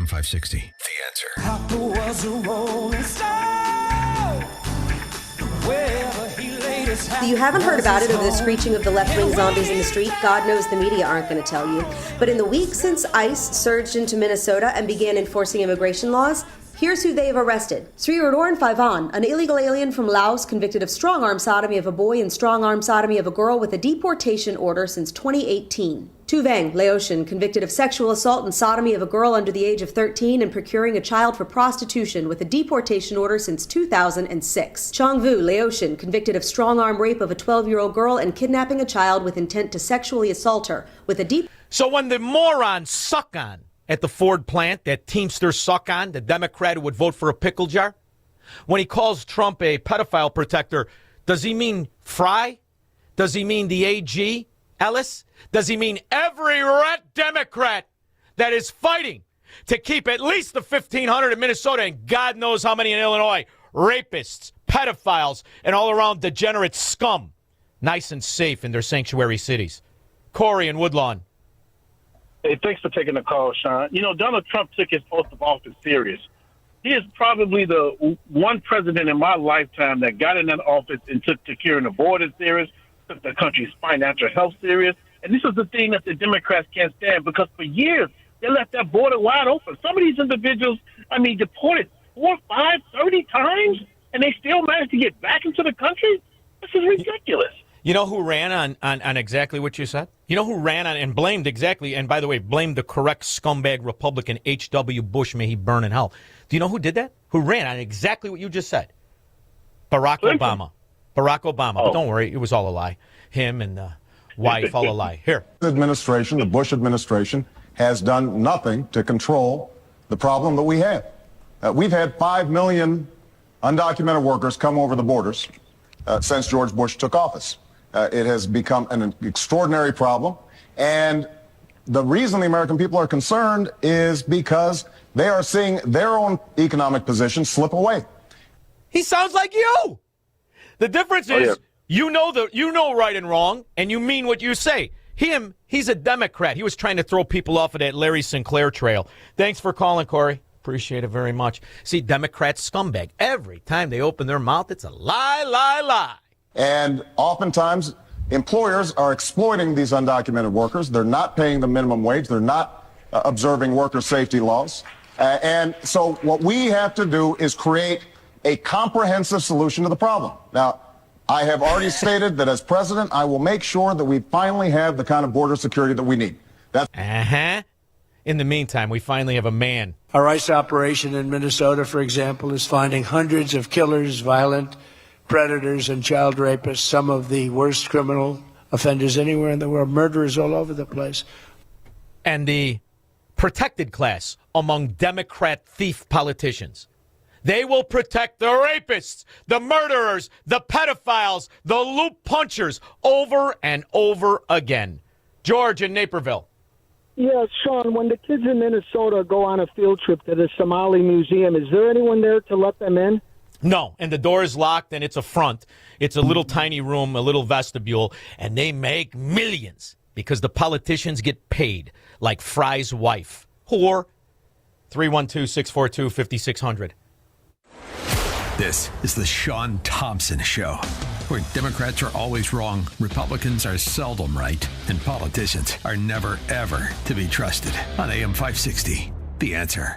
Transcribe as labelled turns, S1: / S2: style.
S1: AM 560. The Answer.
S2: Papa was a rolling stone. Wherever he laid his hat.
S3: You haven't heard about it over the screeching of the left-wing zombies in the street. God knows the media aren't going to tell you. But in the week since ICE surged into Minnesota and began enforcing immigration laws, here's who they have arrested. Srirodorn Phaivan, an illegal alien from Laos convicted of strong-arm sodomy of a boy and strong-arm sodomy of a girl with a deportation order since 2018. Tuvang Laotian, convicted of sexual assault and sodomy of a girl under the age of 13 and procuring a child for prostitution with a deportation order since 2006. Chongvu Laotian, convicted of strong-arm rape of a 12-year-old girl and kidnapping a child with intent to sexually assault her with a
S4: So when the morons suck on at the Ford plant, that Teamster suck on, the Democrat who would vote for a pickle jar, when he calls Trump a pedophile protector, does he mean Fry? Does he mean the AG, Ellis? Does he mean every rat Democrat that is fighting to keep at least the 1,500 in Minnesota and God knows how many in Illinois, rapists, pedophiles, and all around degenerate scum, nice and safe in their sanctuary cities? Corey and Woodlawn.
S5: Hey, thanks for taking the call, Sean. You know, Donald Trump took his oath of office serious. He is probably the one president in my lifetime that got in that office and took securing the border serious, took the country's financial health serious. And this is the thing that the Democrats can't stand, because for years they left that border wide open. Some of these individuals, deported 4, 5, 30 times, and they still managed to get back into the country? This is ridiculous.
S4: You know who ran on exactly what you said? You know who ran on and blamed exactly, and by the way, blamed the correct scumbag Republican H.W. Bush, may he burn in hell. Do you know who did that? Who ran on exactly what you just said? Barack Obama. Barack Obama. But don't worry, it was all a lie. Him and the wife, all a lie. Here.
S6: The administration, the Bush administration, has done nothing to control the problem that we have. We've had 5 million undocumented workers come over the borders since George Bush took office. It has become an extraordinary problem. And the reason the American people are concerned is because they are seeing their own economic position slip away.
S4: He sounds like you. The difference is you know right and wrong, and you mean what you say. He's a Democrat. He was trying to throw people off of that Larry Sinclair trail. Thanks for calling, Corey. Appreciate it very much. See, Democrats scumbag. Every time they open their mouth, it's a lie, lie, lie.
S6: And oftentimes, employers are exploiting these undocumented workers. They're not paying the minimum wage. They're not observing worker safety laws. And so what we have to do is create a comprehensive solution to the problem. Now, I have already stated that as president, I will make sure that we finally have the kind of border security that we need.
S4: In the meantime, we finally have a man.
S7: Our ICE operation in Minnesota, for example, is finding hundreds of killers, violent predators, and child rapists, some of the worst criminal offenders anywhere in the world, murderers all over the place.
S4: And the protected class among Democrat thief politicians. They will protect the rapists, the murderers, the pedophiles, the loop punchers over and over again. George in Naperville.
S8: Yeah, Sean, when the kids in Minnesota go on a field trip to the Somali Museum, is there anyone there to let them in?
S4: No, and the door is locked, and it's a front. It's a little tiny room, a little vestibule, and they make millions because the politicians get paid like Fry's wife. Whore. 312-642-5600.
S1: This is the Sean Thompson Show, where Democrats are always wrong, Republicans are seldom right, and politicians are never, ever to be trusted. On AM 560, The Answer.